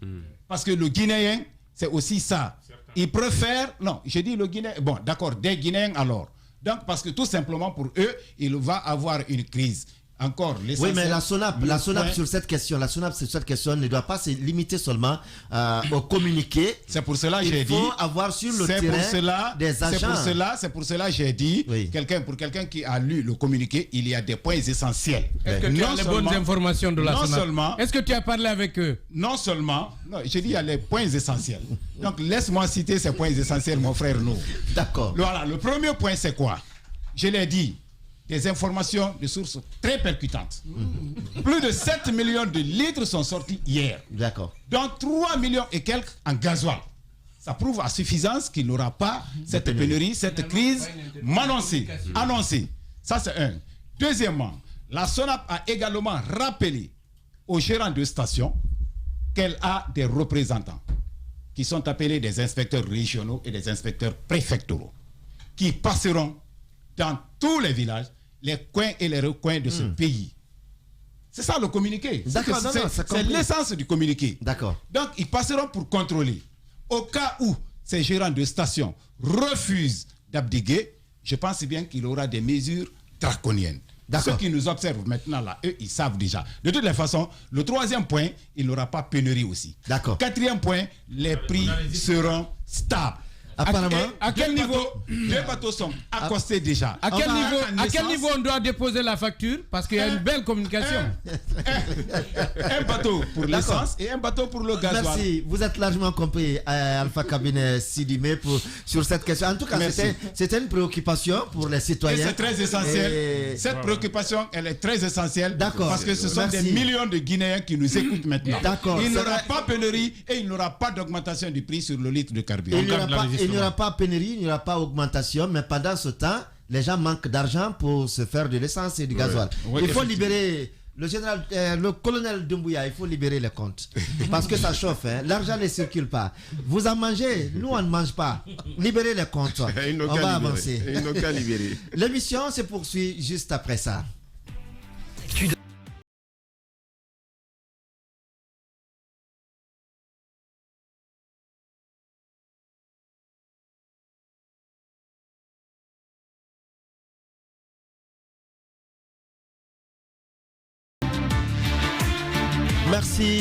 Parce que le Guinéen, c'est aussi ça. Il préfère... Non, j'ai dit le Guinéen... Bon, d'accord, des Guinéens alors. Donc, parce que tout simplement, pour eux, il va avoir une crise. Encore, oui, mais la SONAP sur cette question, ne doit pas se limiter seulement au communiqué. C'est pour cela que j'ai dit. Il faut avoir sur le terrain des agents. C'est pour cela que j'ai dit, pour quelqu'un qui a lu le communiqué, il y a des points essentiels. Est-ce que tu as les bonnes informations de la SONAP? Est-ce que tu as parlé avec eux? Non seulement, j'ai dit il y a les points essentiels. Donc laisse-moi citer ces points essentiels, mon frère. D'accord. Voilà, le premier point c'est quoi? Je l'ai dit. Des informations de sources très percutantes. Plus de 7 millions de litres sont sortis hier. D'accord. Donc 3 millions et quelques en gasoil. Ça prouve à suffisance qu'il n'aura pas cette pénurie, cette crise annoncée. Ça c'est un. Deuxièmement, la SONAP a également rappelé aux gérants de stations qu'elle a des représentants qui sont appelés des inspecteurs régionaux et des inspecteurs préfectoraux qui passeront dans tous les villages, les coins et les recoins de ce pays. C'est ça le communiqué. C'est l'essence du communiqué. D'accord. Donc, ils passeront pour contrôler. Au cas où ces gérants de station refusent d'abdiguer, je pense bien qu'il aura des mesures draconiennes. Ceux qui nous observent maintenant, là, eux, ils savent déjà. De toutes les façons, le troisième point, il n'aura pas pénurie aussi. D'accord. Quatrième point, les prix seront stables. Apparemment. À quel niveau? Les bateaux sont accostés déjà. À quel niveau on doit déposer la facture? Parce qu'il y a une belle communication. Un bateau pour l'essence et un bateau pour le gasoil. Merci, vous êtes largement compris, Alpha Cabinet Sidimé, sur cette question. En tout cas, c'était une préoccupation pour les citoyens. Et c'est très essentiel. Cette préoccupation, elle est très essentielle. D'accord. Parce que ce sont des millions de Guinéens qui nous écoutent maintenant. D'accord. Il n'y aura pas pénurie et il n'y aura pas d'augmentation du prix sur le litre de carburant. Il n'y aura pas pénurie, il n'y aura pas augmentation, mais pendant ce temps, les gens manquent d'argent pour se faire de l'essence et du gasoil. Il faut libérer le colonel Doumbouya, il faut libérer les comptes. Parce que ça chauffe, hein. L'argent ne circule pas. Vous en mangez, nous on ne mange pas. Libérez les comptes. On va avancer. L'émission se poursuit juste après ça.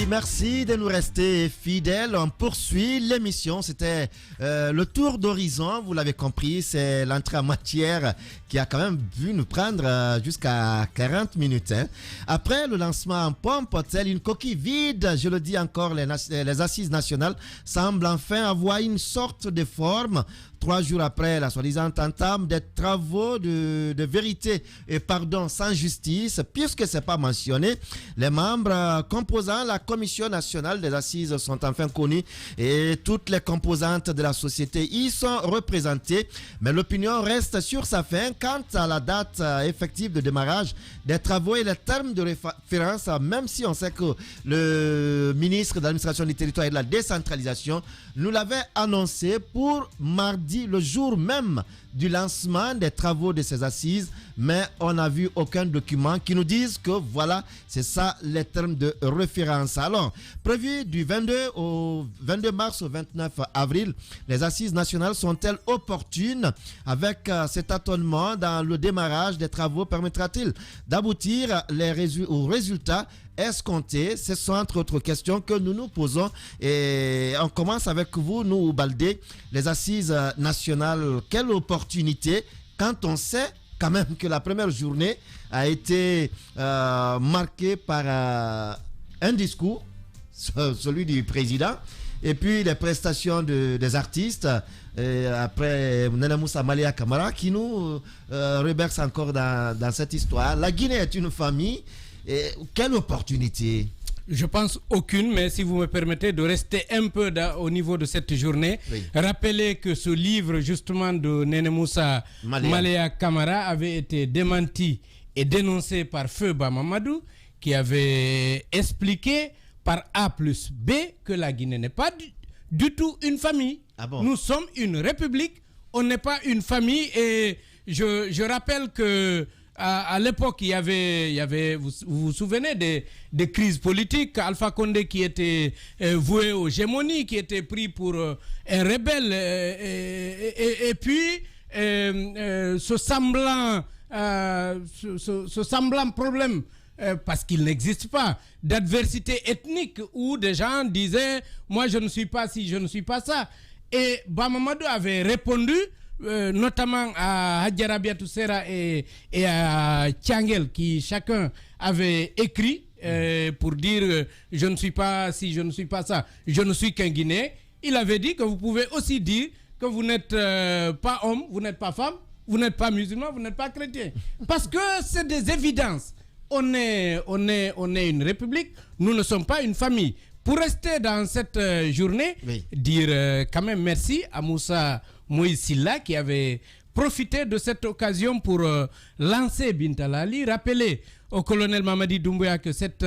Merci de nous rester fidèles. On poursuit l'émission. C'était le tour d'horizon. Vous l'avez compris, c'est l'entrée en matière qui a quand même vu nous prendre jusqu'à 40 minutes. Hein. Après le lancement en pompe, telle une coquille vide, je le dis encore, les assises nationales semblent enfin avoir une sorte de forme. 3 jours après la soi-disant entame des travaux de vérité et pardon sans justice, puisque ce n'est pas mentionné, les membres composant la Commission nationale des assises sont enfin connus et toutes les composantes de la société y sont représentées. Mais l'opinion reste sur sa fin quant à la date effective de démarrage des travaux et les termes de référence, même si on sait que le ministre de l'administration du territoire et de la décentralisation nous l'avait annoncé pour mardi, le jour même du lancement des travaux de ces assises, mais on n'a vu aucun document qui nous dise que voilà, c'est ça les termes de référence. Alors, prévu du 22 mars au 29 avril, les assises nationales sont-elles opportunes? Avec cet tâtonnement dans le démarrage des travaux, permettra-t-il d'aboutir aux résultats escomptés? Ce sont entre autres questions que nous nous posons et on commence avec vous, nous, Baldé. Les assises nationales, quelle opportunité quand on sait quand même que la première journée a été marquée par un discours, celui du président, et puis les prestations des artistes. Et après Nana Moussa Malia Kamara qui nous reberce encore dans cette histoire. La Guinée est une famille. Et quelle opportunité? Je pense aucune, mais si vous me permettez de rester un peu au niveau de cette journée, oui. Rappelez que ce livre justement de Nene Moussa Malia Kamara avait été démenti et dénoncé par Feu Bamamadou, qui avait expliqué par A plus B que la Guinée n'est pas du tout une famille. Ah bon? Nous sommes une république, on n'est pas une famille. Et je rappelle que à l'époque, il y avait vous vous souvenez des crises politiques, Alpha Condé qui était voué aux gémonies, qui était pris pour un rebelle, et puis ce semblant problème, parce qu'il n'existe pas, d'adversité ethnique où des gens disaient moi je ne suis pas ci, je ne suis pas ça. Et Bamamadou avait répondu, notamment à Hadjarabia Toussera et à Tiangel, qui chacun avait écrit pour dire je ne suis pas ci, je ne suis pas ça, je ne suis qu'un Guinéen. Il avait dit que vous pouvez aussi dire que vous n'êtes pas homme, vous n'êtes pas femme, vous n'êtes pas musulman, vous n'êtes pas chrétien. Parce que c'est des évidences. On est une république, nous ne sommes pas une famille. Pour rester dans cette journée, oui. Dire quand même merci à Moussa Moïse Silla qui avait profité de cette occasion pour lancer Bintalali, rappeler au colonel Mamadi Doumbouya que cette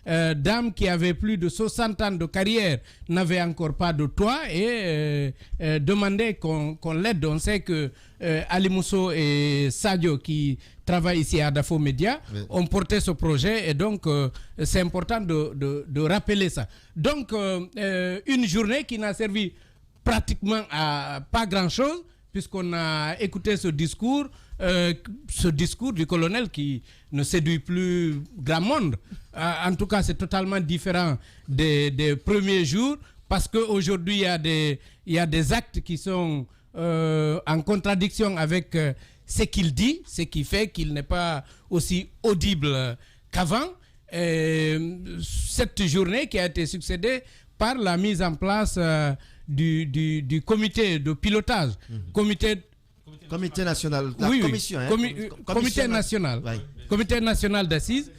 dame qui avait plus de 60 ans de carrière n'avait encore pas de toit et demandait qu'on l'aide. On sait que Ali Mousso et Sadio qui travaillent ici à Dafo Média ont porté ce projet et donc c'est important de rappeler ça. Donc une journée qui n'a servi pratiquement à pas grand-chose puisqu'on a écouté ce discours du colonel qui ne séduit plus grand monde. En tout cas, c'est totalement différent des premiers jours parce qu'aujourd'hui, il il y a des actes qui sont en contradiction avec ce qu'il dit, ce qui fait qu'il n'est pas aussi audible qu'avant. Cette journée qui a été succédée par la mise en place du comité de pilotage, comité national, commission, comité national, comité national d'assises,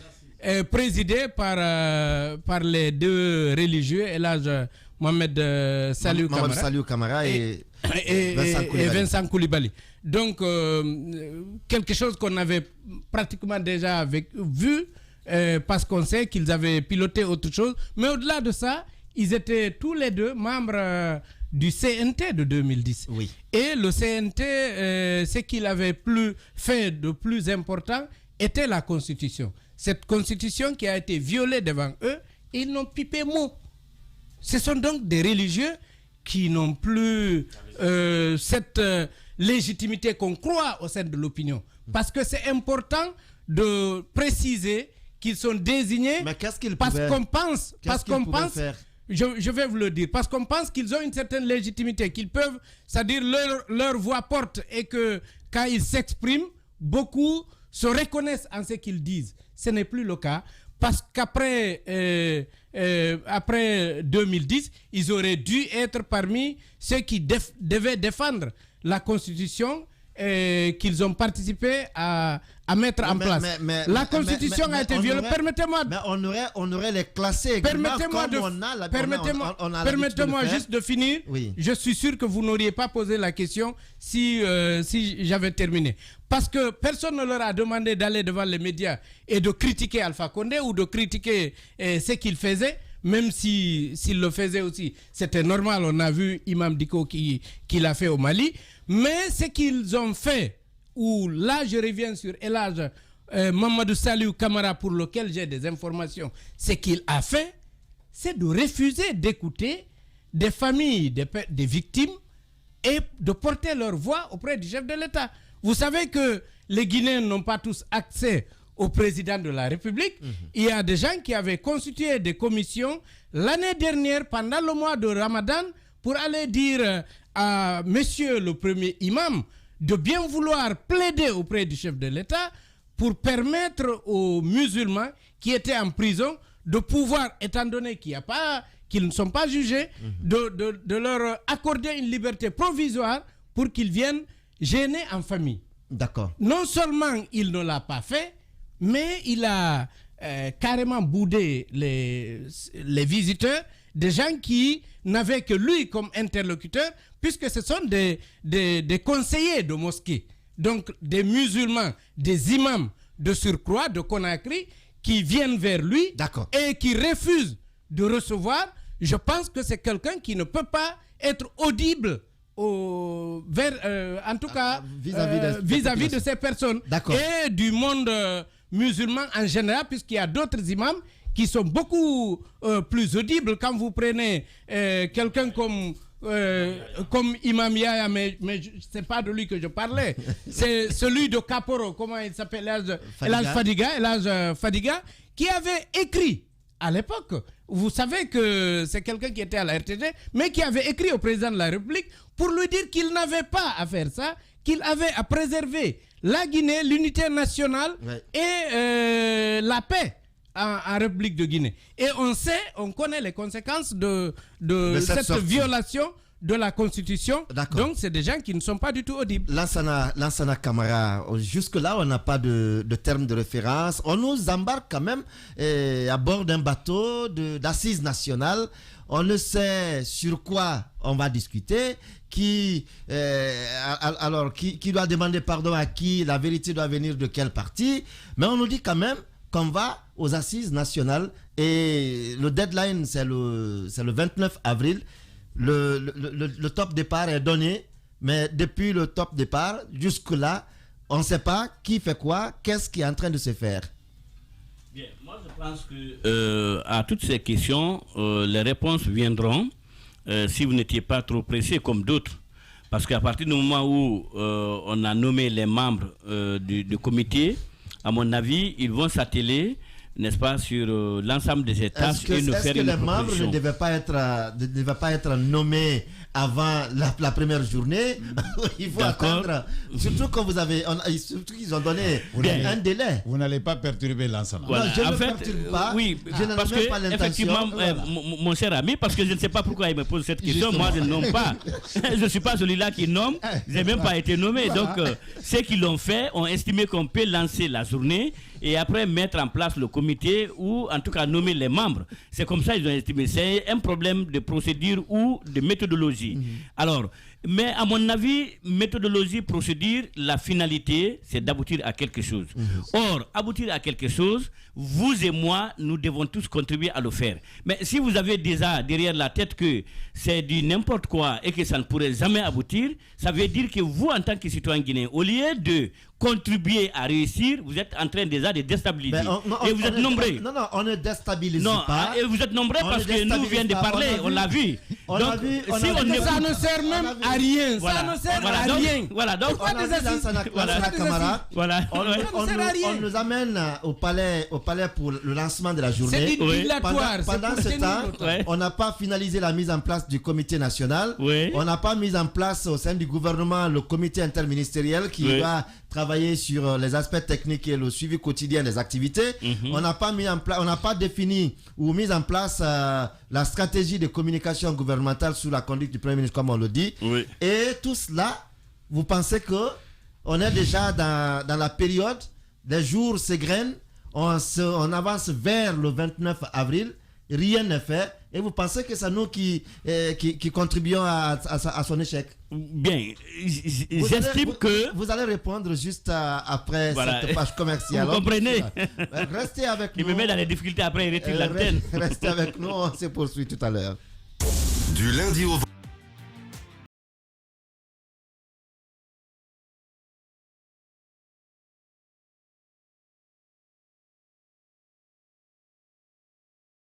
présidé par les deux religieux, Elhadj Mohamed Saliou Camara et Vincent Koulibaly. Donc, quelque chose qu'on avait pratiquement déjà vu, parce qu'on sait qu'ils avaient piloté autre chose. Mais au-delà de ça, ils étaient tous les deux membres du CNT de 2010. Oui. Et le CNT, ce qu'il avait fait de plus important était la Constitution. Cette Constitution qui a été violée devant eux, ils n'ont pipé mot. Ce sont donc des religieux qui n'ont plus cette légitimité qu'on croit au sein de l'opinion. Parce que c'est important de préciser qu'ils sont désignés. Mais qu'est-ce qu'ils parce pouvaient, qu'on pense, faire? Je vais vous le dire, parce qu'on pense qu'ils ont une certaine légitimité, qu'ils peuvent, c'est-à-dire leur voix porte, et que quand ils s'expriment, beaucoup se reconnaissent en ce qu'ils disent. Ce n'est plus le cas, parce qu'après après 2010, ils auraient dû être parmi ceux qui devaient défendre la Constitution qu'ils ont participé à mettre en place. La Constitution a été violée. Permettez-moi. Mais on aurait les classés. Permettez-moi juste de finir. Oui. Je suis sûr que vous n'auriez pas posé la question si j'avais terminé. Parce que personne ne leur a demandé d'aller devant les médias et de critiquer Alpha Condé ou de critiquer ce qu'il faisait. Même s'il le faisait aussi, c'était normal. On a vu Imam Dicko qui l'a fait au Mali. Mais ce qu'ils ont fait, où là je reviens sur Elhadj Mamadou Saliou Camara, pour lequel j'ai des informations, ce qu'il a fait, c'est de refuser d'écouter des familles des victimes et de porter leur voix auprès du chef de l'État. Vous savez que les Guinéens n'ont pas tous accès au président de la République. Il y a des gens qui avaient constitué des commissions l'année dernière pendant le mois de Ramadan pour aller dire à monsieur le premier imam de bien vouloir plaider auprès du chef de l'État pour permettre aux musulmans qui étaient en prison de pouvoir, étant donné qu'ils ne sont pas jugés, de leur accorder une liberté provisoire pour qu'ils viennent gêner en famille. D'accord. Non seulement il ne l'a pas fait, mais il a carrément boudé les visiteurs, des gens qui n'avaient que lui comme interlocuteur, puisque ce sont des conseillers de mosquée, donc des musulmans, des imams de surcroît de Conakry, qui viennent vers lui et qui refusent de recevoir. Je pense que c'est quelqu'un qui ne peut pas être audible en tout cas vis-à-vis de ces personnes et du monde musulman en général, puisqu'il y a d'autres imams qui sont beaucoup plus audibles. Quand vous prenez quelqu'un comme Imam Yahya, mais c'est pas de lui que je parlais, c'est celui de Kaporo, comment il s'appelle, Elhadj Fadiga, qui avait écrit à l'époque. Vous savez que c'est quelqu'un qui était à la RTG, mais qui avait écrit au président de la République pour lui dire qu'il n'avait pas à faire ça, qu'il avait à préserver la Guinée, l'unité nationale et la paix en République de Guinée. Et on connaît les conséquences de cette violation de la Constitution. Donc c'est des gens qui ne sont pas du tout audibles. Lansana Camara, jusque-là on n'a pas de terme de référence. On nous embarque quand même à bord d'un bateau d'assises nationales. On ne sait sur quoi on va discuter, qui doit demander pardon à qui, la vérité doit venir de quel parti. Mais on nous dit quand même qu'on va aux assises nationales et le deadline c'est le 29 avril. Le top départ est donné, mais depuis le top départ jusque-là, on ne sait pas qui fait quoi, qu'est-ce qui est en train de se faire. Bien, moi je pense que à toutes ces questions, les réponses viendront si vous n'étiez pas trop pressé comme d'autres. Parce qu'à partir du moment où on a nommé les membres du comité, à mon avis, ils vont s'atteler n'est-ce pas, sur l'ensemble de ces tâches et nous faire une les membres proposition. ne devaient pas être nommés avant la première journée? Il faut attendre. Surtout quand surtout qu'ils ont donné un délai. Vous n'allez pas perturber l'ensemble. Voilà. Non, je en ne fait, perturbe pas. oui, Je n'en ai parce même pas que l'intention. effectivement, Voilà. mon cher ami, parce que je ne sais pas pourquoi il me pose cette question. Moi, je ne nomme pas. Je ne suis pas celui-là qui nomme. Je n'ai même pas été nommé. Voilà. Donc, ceux qui l'ont fait ont estimé qu'on peut lancer la journée et après mettre en place le comité ou en tout cas nommer les membres. C'est comme ça qu'ils ont estimé. C'est un problème de procédure ou de méthodologie. Alors, mais à mon avis, méthodologie, procédure, la finalité, c'est d'aboutir à quelque chose. Or, aboutir à quelque chose, vous et moi, nous devons tous contribuer à le faire. Mais si vous avez déjà derrière la tête que c'est du n'importe quoi et que ça ne pourrait jamais aboutir, ça veut dire que vous, en tant que citoyen guinéen, au lieu de contribuer à réussir, vous êtes en train déjà de déstabiliser. Et vous êtes nombreux. Non, on ne déstabilise Non, pas. et vous êtes nombreux On parce ne que nous déstabilise vient de pas. parler, on l'a vu. On Donc, a vu, si on écoute- Ça ne sert même à rien. Voilà. Ça ne sert Voilà, à donc- rien. voilà, donc- On a vu Lansana Voilà. Camara. Voilà. On, Ouais. on sert à rien. on nous amène au palais pour le lancement de la journée. C'est Oui. dilatoire. Pendant ce temps, Ouais. on n'a pas finalisé la mise en place du comité national. Oui. On n'a pas mis en place au sein du gouvernement le comité interministériel qui Oui. va travailler sur les aspects techniques et le suivi quotidien des activités. On n'a pas mis en place, on n'a pas défini ou mis en place la stratégie de communication gouvernementale sous la conduite du Premier ministre, comme on le dit. Oui. Et tout cela, vous pensez que on est déjà dans la période, les jours s'égrènent, on avance vers le 29 avril, rien n'est fait, et vous pensez que c'est nous qui contribuons à son échec? Bien, Vous j'estime allez- que... Vous allez répondre juste après Voilà. cette page commerciale. Vous comprenez? Restez avec Il nous. me met dans les difficultés après, il retire l'antenne. Restez avec nous, on se poursuit tout à l'heure. Du lundi au